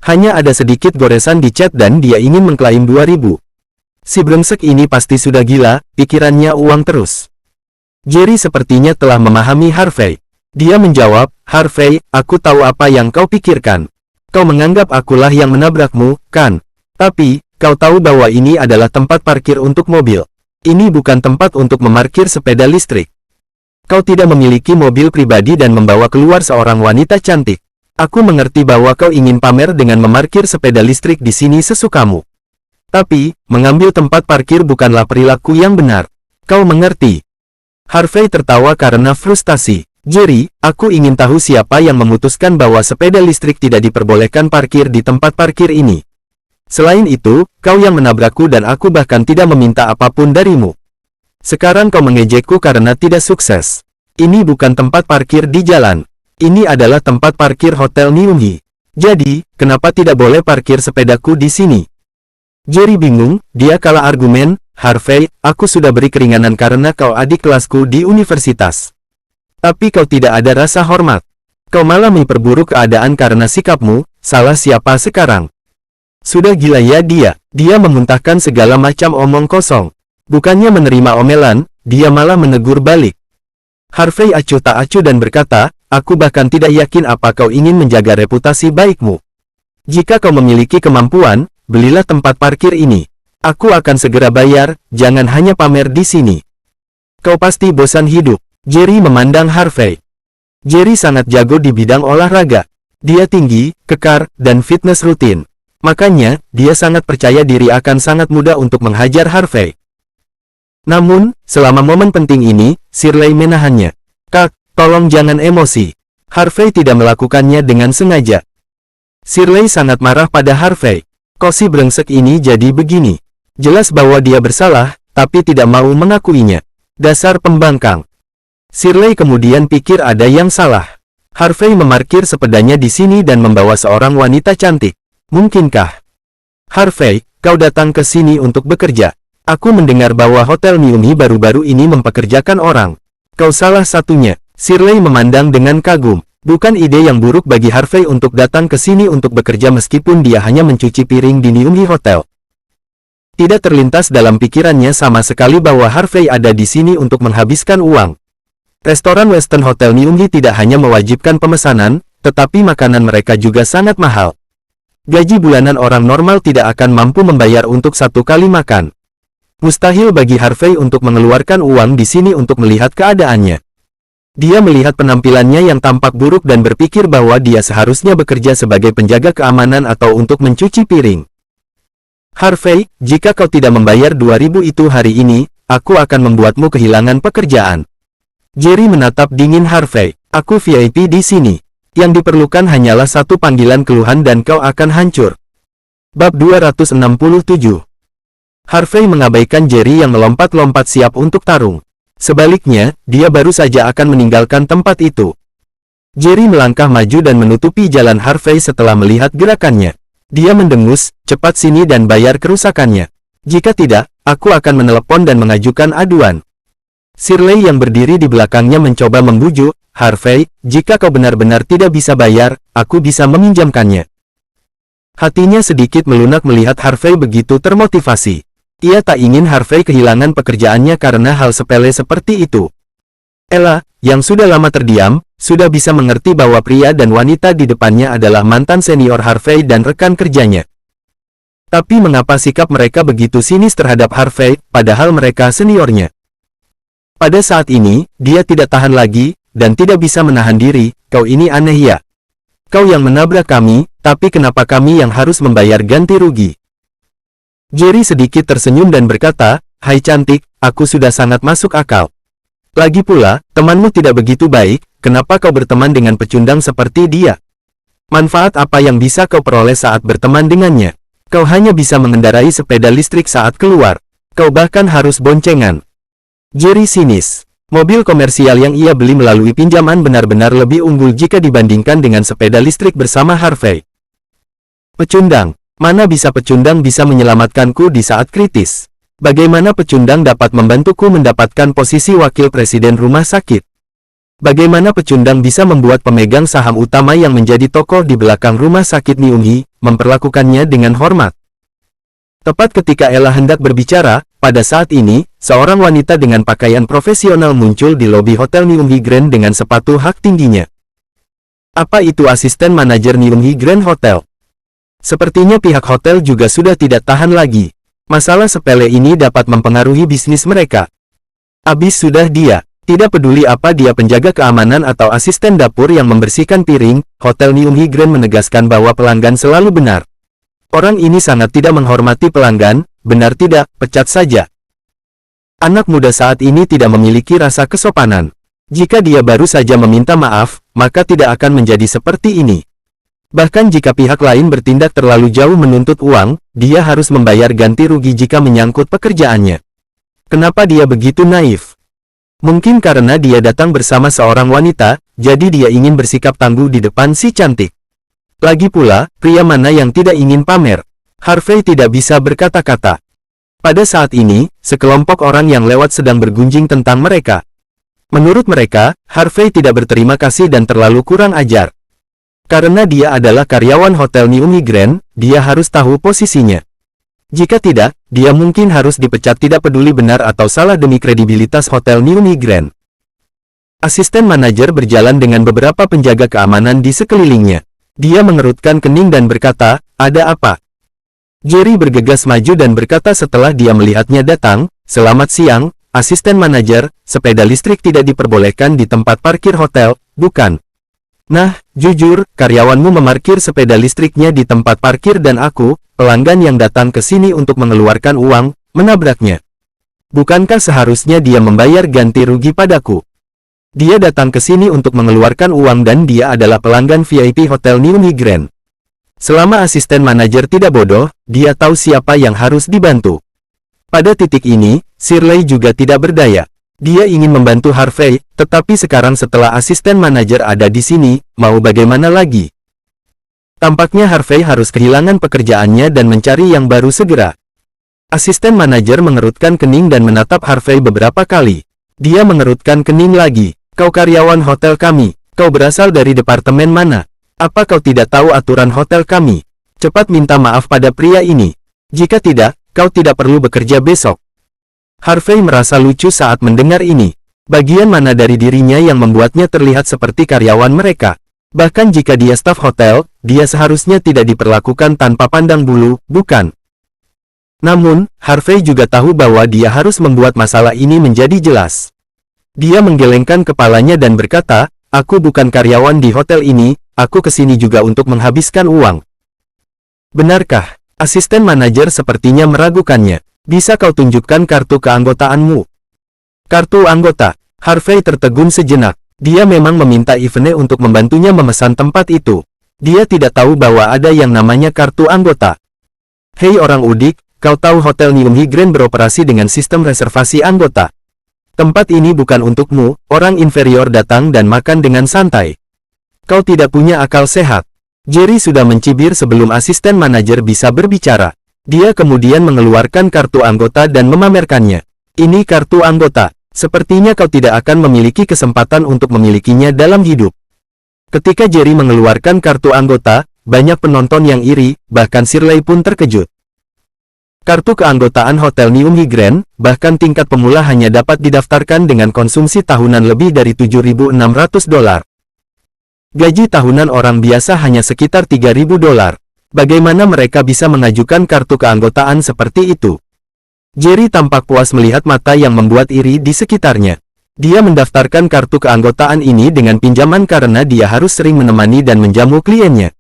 Hanya ada sedikit goresan di cat dan dia ingin mengklaim 2.000. Si brengsek ini pasti sudah gila, pikirannya uang terus. Jerry sepertinya telah memahami Harvey. Dia menjawab, Harvey, aku tahu apa yang kau pikirkan. Kau menganggap akulah yang menabrakmu, kan? Tapi, kau tahu bahwa ini adalah tempat parkir untuk mobil. Ini bukan tempat untuk memarkir sepeda listrik. Kau tidak memiliki mobil pribadi dan membawa keluar seorang wanita cantik. Aku mengerti bahwa kau ingin pamer dengan memarkir sepeda listrik di sini sesukamu. Tapi, mengambil tempat parkir bukanlah perilaku yang benar. Kau mengerti? Harvey tertawa karena frustasi. Jerry, aku ingin tahu siapa yang memutuskan bahwa sepeda listrik tidak diperbolehkan parkir di tempat parkir ini. Selain itu, kau yang menabrakku dan aku bahkan tidak meminta apapun darimu. Sekarang kau mengejekku karena tidak sukses. Ini bukan tempat parkir di jalan. Ini adalah tempat parkir Hotel Nyunghi. Jadi, kenapa tidak boleh parkir sepedaku di sini? Jerry bingung, dia kalah argumen, Harvey, aku sudah beri keringanan karena kau adik kelasku di universitas. Tapi kau tidak ada rasa hormat. Kau malah memperburuk keadaan karena sikapmu, salah siapa sekarang? Sudah gila ya dia. Dia memuntahkan segala macam omong kosong. Bukannya menerima omelan, dia malah menegur balik. Harvey acuh tak acuh dan berkata, aku bahkan tidak yakin apa kau ingin menjaga reputasi baikmu. Jika kau memiliki kemampuan, belilah tempat parkir ini. Aku akan segera bayar, jangan hanya pamer di sini. Kau pasti bosan hidup. Jerry memandang Harvey. Jerry sangat jago di bidang olahraga. Dia tinggi, kekar, dan fitness rutin. Makanya, dia sangat percaya diri akan sangat mudah untuk menghajar Harvey. Namun, selama momen penting ini, Shirley menahannya. Kak, tolong jangan emosi. Harvey tidak melakukannya dengan sengaja. Shirley sangat marah pada Harvey. Kok si brengsek ini jadi begini? Jelas bahwa dia bersalah, tapi tidak mau mengakuinya. Dasar pembangkang. Shirley kemudian pikir ada yang salah. Harvey memarkir sepedanya di sini dan membawa seorang wanita cantik. Mungkinkah? Harvey, kau datang ke sini untuk bekerja. Aku mendengar bahwa Hotel Niumi baru-baru ini mempekerjakan orang. Kau salah satunya. Shirley memandang dengan kagum. Bukan ide yang buruk bagi Harvey untuk datang ke sini untuk bekerja meskipun dia hanya mencuci piring di Niumi Hotel. Tidak terlintas dalam pikirannya sama sekali bahwa Harvey ada di sini untuk menghabiskan uang. Restoran Western Hotel Niumi tidak hanya mewajibkan pemesanan, tetapi makanan mereka juga sangat mahal. Gaji bulanan orang normal tidak akan mampu membayar untuk satu kali makan. Mustahil bagi Harvey untuk mengeluarkan uang di sini untuk melihat keadaannya. Dia melihat penampilannya yang tampak buruk dan berpikir bahwa dia seharusnya bekerja sebagai penjaga keamanan atau untuk mencuci piring. Harvey, jika kau tidak membayar 2.000 itu hari ini, aku akan membuatmu kehilangan pekerjaan. Jerry menatap dingin Harvey. Aku VIP di sini. Yang diperlukan hanyalah satu panggilan keluhan dan kau akan hancur. Bab 267. Harvey mengabaikan Jerry yang melompat-lompat siap untuk tarung. Sebaliknya, dia baru saja akan meninggalkan tempat itu. Jerry melangkah maju dan menutupi jalan Harvey setelah melihat gerakannya. Dia mendengus, cepat sini dan bayar kerusakannya. Jika tidak, aku akan menelepon dan mengajukan aduan. Shirley yang berdiri di belakangnya mencoba membujuk, Harvey, jika kau benar-benar tidak bisa bayar, aku bisa meminjamkannya. Hatinya sedikit melunak melihat Harvey begitu termotivasi. Ia tak ingin Harvey kehilangan pekerjaannya karena hal sepele seperti itu. Ella, yang sudah lama terdiam, sudah bisa mengerti bahwa pria dan wanita di depannya adalah mantan senior Harvey dan rekan kerjanya. Tapi mengapa sikap mereka begitu sinis terhadap Harvey, padahal mereka seniornya? Pada saat ini, dia tidak tahan lagi, dan tidak bisa menahan diri. Kau ini aneh ya. Kau yang menabrak kami, tapi kenapa kami yang harus membayar ganti rugi? Jerry sedikit tersenyum dan berkata, hai cantik, aku sudah sangat masuk akal. Lagi pula, temanmu tidak begitu baik, kenapa kau berteman dengan pecundang seperti dia? Manfaat apa yang bisa kau peroleh saat berteman dengannya? Kau hanya bisa mengendarai sepeda listrik saat keluar. Kau bahkan harus boncengan. Jerry sinis. Mobil komersial yang ia beli melalui pinjaman benar-benar lebih unggul jika dibandingkan dengan sepeda listrik bersama Harvey. Pecundang. Mana bisa pecundang bisa menyelamatkanku di saat kritis? Bagaimana pecundang dapat membantuku mendapatkan posisi wakil presiden rumah sakit? Bagaimana pecundang bisa membuat pemegang saham utama yang menjadi tokoh di belakang rumah sakit Niumi, memperlakukannya dengan hormat? Tepat ketika Ella hendak berbicara, pada saat ini, seorang wanita dengan pakaian profesional muncul di lobi Hotel Niumi Grand dengan sepatu hak tingginya. Apa itu asisten manajer Niumi Grand Hotel? Sepertinya pihak hotel juga sudah tidak tahan lagi. Masalah sepele ini dapat mempengaruhi bisnis mereka. Abis sudah dia. Tidak peduli apa dia penjaga keamanan atau asisten dapur yang membersihkan piring, Hotel Niumi Grand menegaskan bahwa pelanggan selalu benar. Orang ini sangat tidak menghormati pelanggan, benar tidak, pecat saja. Anak muda saat ini tidak memiliki rasa kesopanan. Jika dia baru saja meminta maaf, maka tidak akan menjadi seperti ini. Bahkan jika pihak lain bertindak terlalu jauh menuntut uang, dia harus membayar ganti rugi jika menyangkut pekerjaannya. Kenapa dia begitu naif? Mungkin karena dia datang bersama seorang wanita, jadi dia ingin bersikap tangguh di depan si cantik. Lagi pula, pria mana yang tidak ingin pamer? Harvey tidak bisa berkata-kata. Pada saat ini, sekelompok orang yang lewat sedang bergunjing tentang mereka. Menurut mereka, Harvey tidak berterima kasih dan terlalu kurang ajar. Karena dia adalah karyawan Hotel Niumi Grand, dia harus tahu posisinya. Jika tidak, dia mungkin harus dipecat tidak peduli benar atau salah demi kredibilitas Hotel Niumi Grand. Asisten manajer berjalan dengan beberapa penjaga keamanan di sekelilingnya. Dia mengerutkan kening dan berkata, ada apa? Jerry bergegas maju dan berkata setelah dia melihatnya datang, selamat siang, asisten manajer, sepeda listrik tidak diperbolehkan di tempat parkir hotel, bukan? Nah, jujur, karyawanmu memarkir sepeda listriknya di tempat parkir dan aku, pelanggan yang datang ke sini untuk mengeluarkan uang, menabraknya. Bukankah seharusnya dia membayar ganti rugi padaku? Dia datang ke sini untuk mengeluarkan uang dan dia adalah pelanggan VIP Hotel Niumi Grand. Selama asisten manajer tidak bodoh, dia tahu siapa yang harus dibantu. Pada titik ini, Shirley juga tidak berdaya. Dia ingin membantu Harvey, tetapi sekarang setelah asisten manajer ada di sini, mau bagaimana lagi? Tampaknya Harvey harus kehilangan pekerjaannya dan mencari yang baru segera. Asisten manajer mengerutkan kening dan menatap Harvey beberapa kali. Dia mengerutkan kening lagi. Kau karyawan hotel kami. Kau berasal dari departemen mana? Apa kau tidak tahu aturan hotel kami? Cepat minta maaf pada pria ini. Jika tidak, kau tidak perlu bekerja besok. Harvey merasa lucu saat mendengar ini. Bagian mana dari dirinya yang membuatnya terlihat seperti karyawan mereka? Bahkan jika dia staf hotel, dia seharusnya tidak diperlakukan tanpa pandang bulu, bukan? Namun, Harvey juga tahu bahwa dia harus membuat masalah ini menjadi jelas. Dia menggelengkan kepalanya dan berkata, aku bukan karyawan di hotel ini, aku kesini juga untuk menghabiskan uang. Benarkah? Asisten manajer sepertinya meragukannya. Bisa kau tunjukkan kartu keanggotaanmu? Kartu anggota. Harvey tertegun sejenak. Dia memang meminta Ivene untuk membantunya memesan tempat itu. Dia tidak tahu bahwa ada yang namanya kartu anggota. Hei orang udik, kau tahu Hotel Nyumhi Grand beroperasi dengan sistem reservasi anggota. Tempat ini bukan untukmu, orang inferior datang dan makan dengan santai. Kau tidak punya akal sehat. Jerry sudah mencibir sebelum asisten manajer bisa berbicara. Dia kemudian mengeluarkan kartu anggota dan memamerkannya. Ini kartu anggota. Sepertinya kau tidak akan memiliki kesempatan untuk memilikinya dalam hidup. Ketika Jerry mengeluarkan kartu anggota, banyak penonton yang iri, bahkan Shirley pun terkejut. Kartu keanggotaan Hotel Nyumhi Grand, bahkan tingkat pemula hanya dapat didaftarkan dengan konsumsi tahunan lebih dari $7.600. Gaji tahunan orang biasa hanya sekitar $3.000. Bagaimana mereka bisa mengajukan kartu keanggotaan seperti itu? Jerry tampak puas melihat mata yang membuat iri di sekitarnya. Dia mendaftarkan kartu keanggotaan ini dengan pinjaman karena dia harus sering menemani dan menjamu kliennya.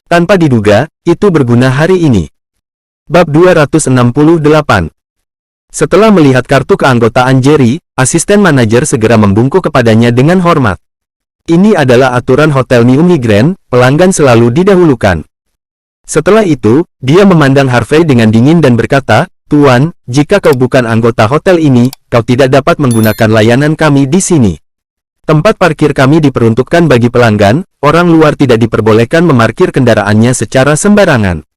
Tanpa diduga, itu berguna hari ini. Bab 268. Setelah melihat kartu keanggotaan Jerry, asisten manajer segera membungkuk kepadanya dengan hormat. Ini adalah aturan Hotel Nyumhi Grand, pelanggan selalu didahulukan. Setelah itu, dia memandang Harvey dengan dingin dan berkata, Tuan, jika kau bukan anggota hotel ini, kau tidak dapat menggunakan layanan kami di sini. Tempat parkir kami diperuntukkan bagi pelanggan, orang luar tidak diperbolehkan memarkir kendaraannya secara sembarangan.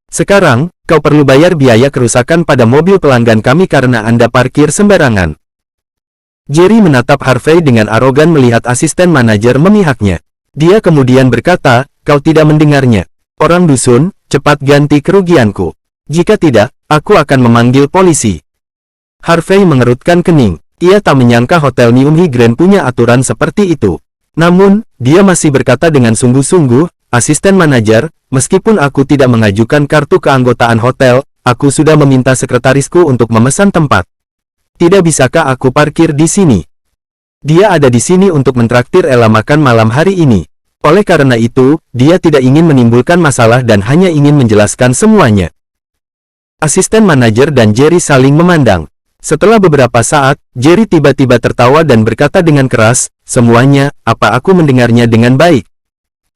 Sekarang, kau perlu bayar biaya kerusakan pada mobil pelanggan kami karena Anda parkir sembarangan. Jerry menatap Harvey dengan arogan melihat asisten manajer memihaknya. Dia kemudian berkata, kau tidak mendengarnya. Orang dusun, cepat ganti kerugianku. Jika tidak, aku akan memanggil polisi. Harvey mengerutkan kening. Ia tak menyangka Hotel Nyumhi Grand punya aturan seperti itu. Namun, dia masih berkata dengan sungguh-sungguh, asisten manajer, meskipun aku tidak mengajukan kartu keanggotaan hotel, aku sudah meminta sekretarisku untuk memesan tempat. Tidak bisakah aku parkir di sini? Dia ada di sini untuk mentraktir Ella makan malam hari ini. Oleh karena itu, dia tidak ingin menimbulkan masalah dan hanya ingin menjelaskan semuanya. Asisten manajer dan Jerry saling memandang. Setelah beberapa saat, Jerry tiba-tiba tertawa dan berkata dengan keras, semuanya, apa aku mendengarnya dengan baik?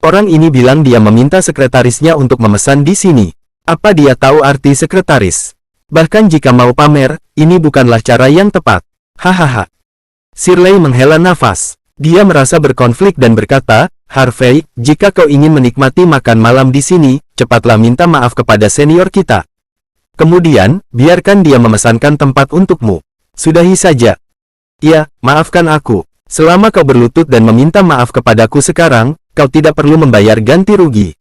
Orang ini bilang dia meminta sekretarisnya untuk memesan di sini. Apa dia tahu arti sekretaris? Bahkan jika mau pamer, ini bukanlah cara yang tepat. Hahaha. Shirley menghela nafas. Dia merasa berkonflik dan berkata, Harvey, jika kau ingin menikmati makan malam di sini, cepatlah minta maaf kepada senior kita. Kemudian, biarkan dia memesankan tempat untukmu. Sudahi saja. Ya, maafkan aku. Selama kau berlutut dan meminta maaf kepadaku sekarang, kau tidak perlu membayar ganti rugi.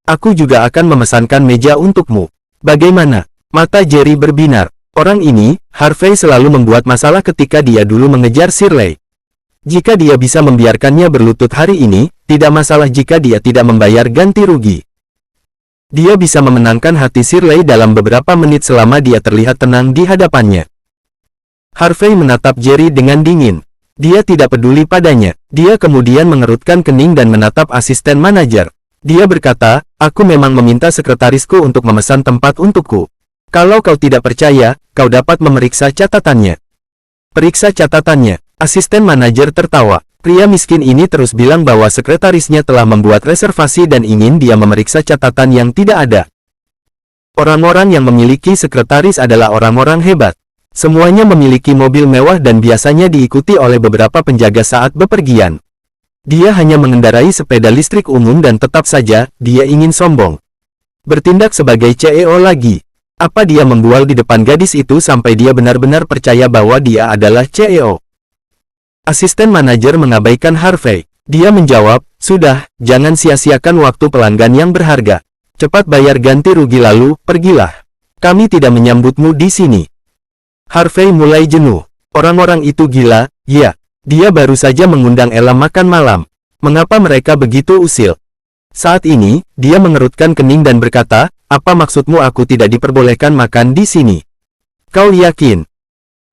Aku juga akan memesankan meja untukmu. Bagaimana? Mata Jerry berbinar. Orang ini, Harvey selalu membuat masalah ketika dia dulu mengejar Shirley. Jika dia bisa membiarkannya berlutut hari ini, tidak masalah jika dia tidak membayar ganti rugi. Dia bisa memenangkan hati Shirley dalam beberapa menit selama dia terlihat tenang di hadapannya. Harvey menatap Jerry dengan dingin. Dia tidak peduli padanya. Dia kemudian mengerutkan kening dan menatap asisten manajer. Dia berkata, aku memang meminta sekretarisku untuk memesan tempat untukku. Kalau kau tidak percaya, kau dapat memeriksa catatannya. Periksa catatannya. Asisten manajer tertawa. Pria miskin ini terus bilang bahwa sekretarisnya telah membuat reservasi dan ingin dia memeriksa catatan yang tidak ada. Orang-orang yang memiliki sekretaris adalah orang-orang hebat. Semuanya memiliki mobil mewah dan biasanya diikuti oleh beberapa penjaga saat bepergian. Dia hanya mengendarai sepeda listrik umum dan tetap saja, dia ingin sombong. Bertindak sebagai CEO lagi. Apa dia membual di depan gadis itu sampai dia benar-benar percaya bahwa dia adalah CEO? Asisten manajer mengabaikan Harvey. Dia menjawab, sudah, jangan sia-siakan waktu pelanggan yang berharga. Cepat bayar ganti rugi lalu, pergilah. Kami tidak menyambutmu di sini. Harvey mulai jenuh. Orang-orang itu gila, ya. Dia baru saja mengundang Ella makan malam. Mengapa mereka begitu usil? Saat ini, dia mengerutkan kening dan berkata, apa maksudmu aku tidak diperbolehkan makan di sini? Kau yakin?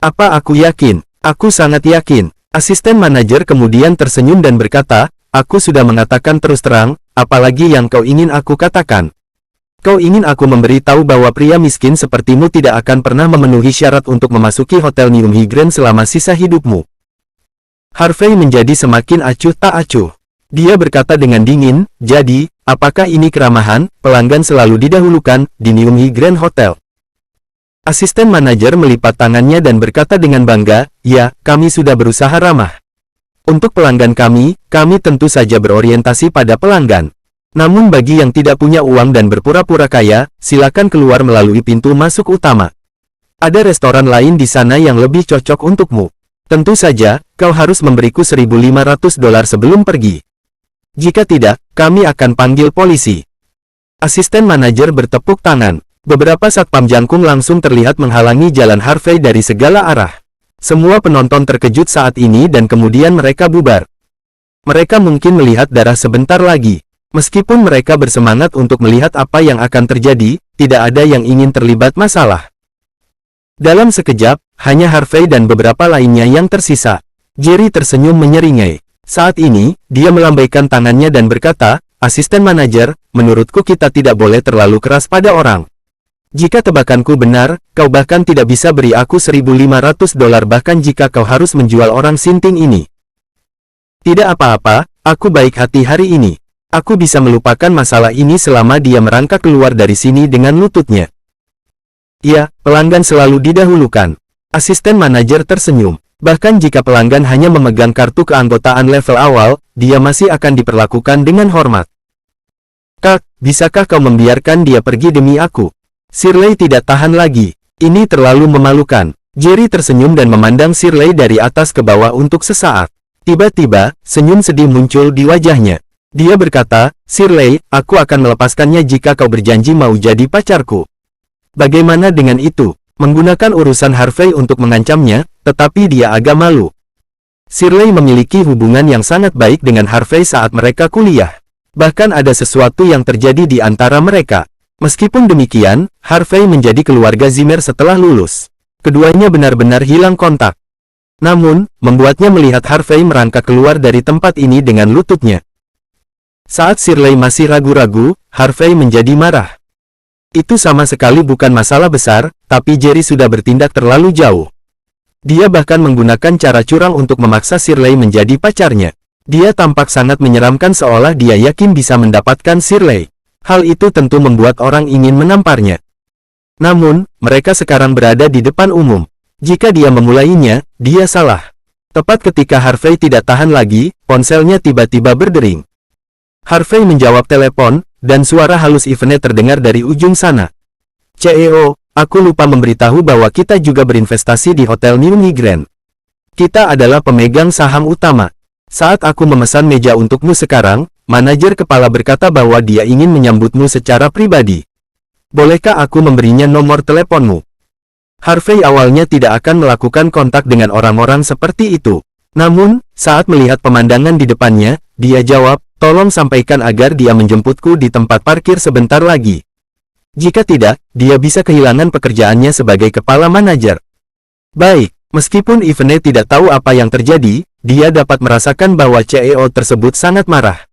Apa aku yakin? Aku sangat yakin. Asisten manajer kemudian tersenyum dan berkata, aku sudah mengatakan terus terang, apalagi yang kau ingin aku katakan? Kau ingin aku memberitahu bahwa pria miskin sepertimu tidak akan pernah memenuhi syarat untuk memasuki Hotel New High selama sisa hidupmu. Harvey menjadi semakin acuh tak acuh. Dia berkata dengan dingin, jadi, apakah ini keramahan? Pelanggan selalu didahulukan di New High Hotel. Asisten manajer melipat tangannya dan berkata dengan bangga, ya, kami sudah berusaha ramah. Untuk pelanggan kami tentu saja berorientasi pada pelanggan. Namun bagi yang tidak punya uang dan berpura-pura kaya, silakan keluar melalui pintu masuk utama. Ada restoran lain di sana yang lebih cocok untukmu. Tentu saja, kau harus memberiku $1.500 sebelum pergi. Jika tidak, kami akan panggil polisi. Asisten manajer bertepuk tangan. Beberapa satpam jangkung langsung terlihat menghalangi jalan Harvey dari segala arah. Semua penonton terkejut saat ini dan kemudian mereka bubar. Mereka mungkin melihat darah sebentar lagi. Meskipun mereka bersemangat untuk melihat apa yang akan terjadi, tidak ada yang ingin terlibat masalah. Dalam sekejap, hanya Harvey dan beberapa lainnya yang tersisa. Jerry tersenyum menyeringai. Saat ini, dia melambaikan tangannya dan berkata, asisten manajer, menurutku kita tidak boleh terlalu keras pada orang. Jika tebakanku benar, kau bahkan tidak bisa beri aku $1.500 bahkan jika kau harus menjual orang sinting ini. Tidak apa-apa, aku baik hati hari ini. Aku bisa melupakan masalah ini selama dia merangkak keluar dari sini dengan lututnya. Ya, pelanggan selalu didahulukan. Asisten manajer tersenyum. Bahkan jika pelanggan hanya memegang kartu keanggotaan level awal, dia masih akan diperlakukan dengan hormat. Kak, bisakah kau membiarkan dia pergi demi aku? Shirley tidak tahan lagi. Ini terlalu memalukan. Jerry tersenyum dan memandang Shirley dari atas ke bawah untuk sesaat. Tiba-tiba, senyum sedih muncul di wajahnya. Dia berkata, Shirley, aku akan melepaskannya jika kau berjanji mau jadi pacarku. Bagaimana dengan itu? Menggunakan urusan Harvey untuk mengancamnya, tetapi dia agak malu. Shirley memiliki hubungan yang sangat baik dengan Harvey saat mereka kuliah. Bahkan ada sesuatu yang terjadi di antara mereka. Meskipun demikian, Harvey menjadi keluarga Zimmer setelah lulus. Keduanya benar-benar hilang kontak. Namun, membuatnya melihat Harvey merangkak keluar dari tempat ini dengan lututnya. Saat Shirley masih ragu-ragu, Harvey menjadi marah. Itu sama sekali bukan masalah besar, tapi Jerry sudah bertindak terlalu jauh. Dia bahkan menggunakan cara curang untuk memaksa Shirley menjadi pacarnya. Dia tampak sangat menyeramkan seolah dia yakin bisa mendapatkan Shirley. Hal itu tentu membuat orang ingin menamparnya. Namun, mereka sekarang berada di depan umum. Jika dia memulainya, dia salah. Tepat ketika Harvey tidak tahan lagi, ponselnya tiba-tiba berdering. Harvey menjawab telepon, dan suara halus Yvonne terdengar dari ujung sana. CEO, aku lupa memberitahu bahwa kita juga berinvestasi di Hotel New High. Kita adalah pemegang saham utama. Saat aku memesan meja untukmu sekarang, manajer kepala berkata bahwa dia ingin menyambutmu secara pribadi. Bolehkah aku memberinya nomor teleponmu? Harvey awalnya tidak akan melakukan kontak dengan orang-orang seperti itu. Namun, saat melihat pemandangan di depannya, dia jawab, tolong sampaikan agar dia menjemputku di tempat parkir sebentar lagi. Jika tidak, dia bisa kehilangan pekerjaannya sebagai kepala manajer. Baik, meskipun Yvonne tidak tahu apa yang terjadi, dia dapat merasakan bahwa CEO tersebut sangat marah.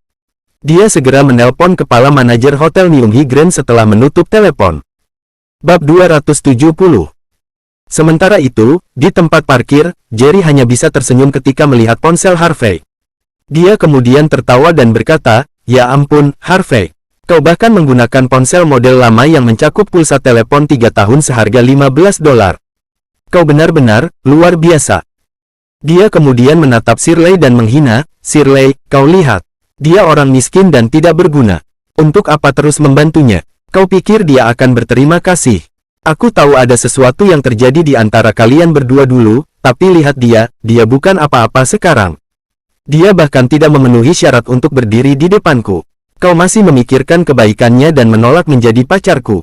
Dia segera menelpon kepala manajer Hotel New High setelah menutup telepon. Bab 270. Sementara itu, di tempat parkir, Jerry hanya bisa tersenyum ketika melihat ponsel Harvey. Dia kemudian tertawa dan berkata, ya ampun, Harvey. Kau bahkan menggunakan ponsel model lama yang mencakup pulsa telepon 3 tahun seharga $15. Kau benar-benar luar biasa. Dia kemudian menatap Shirley dan menghina, Shirley, kau lihat. Dia orang miskin dan tidak berguna. Untuk apa terus membantunya? Kau pikir dia akan berterima kasih? Aku tahu ada sesuatu yang terjadi di antara kalian berdua dulu, tapi lihat dia bukan apa-apa sekarang. Dia bahkan tidak memenuhi syarat untuk berdiri di depanku. Kau masih memikirkan kebaikannya dan menolak menjadi pacarku.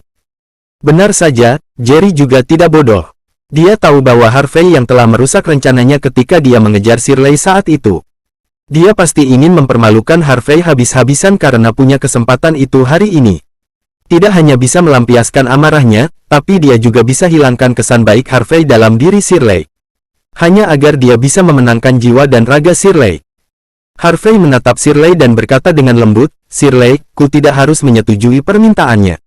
Benar saja, Jerry juga tidak bodoh. Dia tahu bahwa Harvey yang telah merusak rencananya ketika dia mengejar Shirley saat itu. Dia pasti ingin mempermalukan Harvey habis-habisan karena punya kesempatan itu hari ini. Tidak hanya bisa melampiaskan amarahnya, tapi dia juga bisa hilangkan kesan baik Harvey dalam diri Shirley. Hanya agar dia bisa memenangkan jiwa dan raga Shirley. Harvey menatap Shirley dan berkata dengan lembut, Shirley, ku tidak harus menyetujui permintaannya.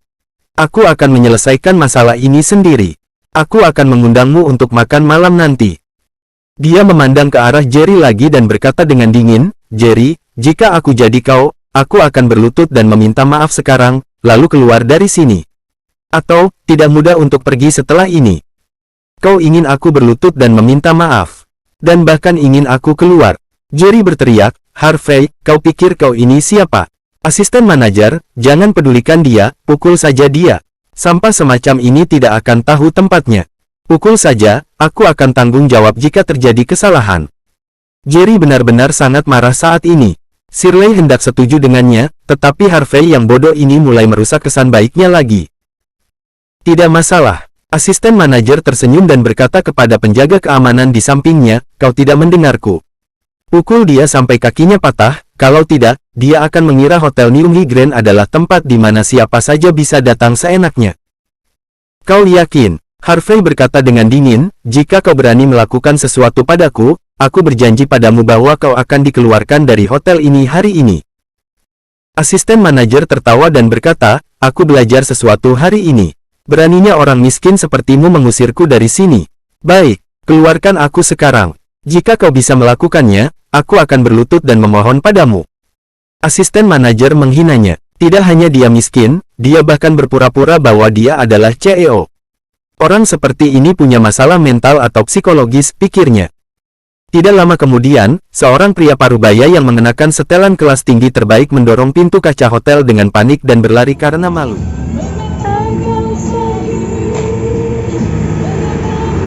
Aku akan menyelesaikan masalah ini sendiri. Aku akan mengundangmu untuk makan malam nanti. Dia memandang ke arah Jerry lagi dan berkata dengan dingin, Jerry, jika aku jadi kau, aku akan berlutut dan meminta maaf sekarang, lalu keluar dari sini. Atau, tidak mudah untuk pergi setelah ini. Kau ingin aku berlutut dan meminta maaf. Dan bahkan ingin aku keluar. Jerry berteriak, Harvey, kau pikir kau ini siapa? Asisten manajer, jangan pedulikan dia, pukul saja dia. Sampah semacam ini tidak akan tahu tempatnya. Pukul saja, aku akan tanggung jawab jika terjadi kesalahan. Jerry benar-benar sangat marah saat ini. Shirley hendak setuju dengannya, tetapi Harvey yang bodoh ini mulai merusak kesan baiknya lagi. Tidak masalah. Asisten manajer tersenyum dan berkata kepada penjaga keamanan di sampingnya, kau tidak mendengarku. Pukul dia sampai kakinya patah, kalau tidak, dia akan mengira Hotel New Grand adalah tempat di mana siapa saja bisa datang seenaknya. Kau yakin? Harvey berkata dengan dingin, jika kau berani melakukan sesuatu padaku, aku berjanji padamu bahwa kau akan dikeluarkan dari hotel ini hari ini. Asisten manajer tertawa dan berkata, aku belajar sesuatu hari ini. Beraninya orang miskin sepertimu mengusirku dari sini. Baik, keluarkan aku sekarang. Jika kau bisa melakukannya, aku akan berlutut dan memohon padamu. Asisten manajer menghinanya. Tidak hanya dia miskin, dia bahkan berpura-pura bahwa dia adalah CEO. Orang seperti ini punya masalah mental atau psikologis, pikirnya. Tidak lama kemudian, seorang pria parubaya yang mengenakan setelan kelas tinggi terbaik mendorong pintu kaca hotel dengan panik dan berlari karena malu.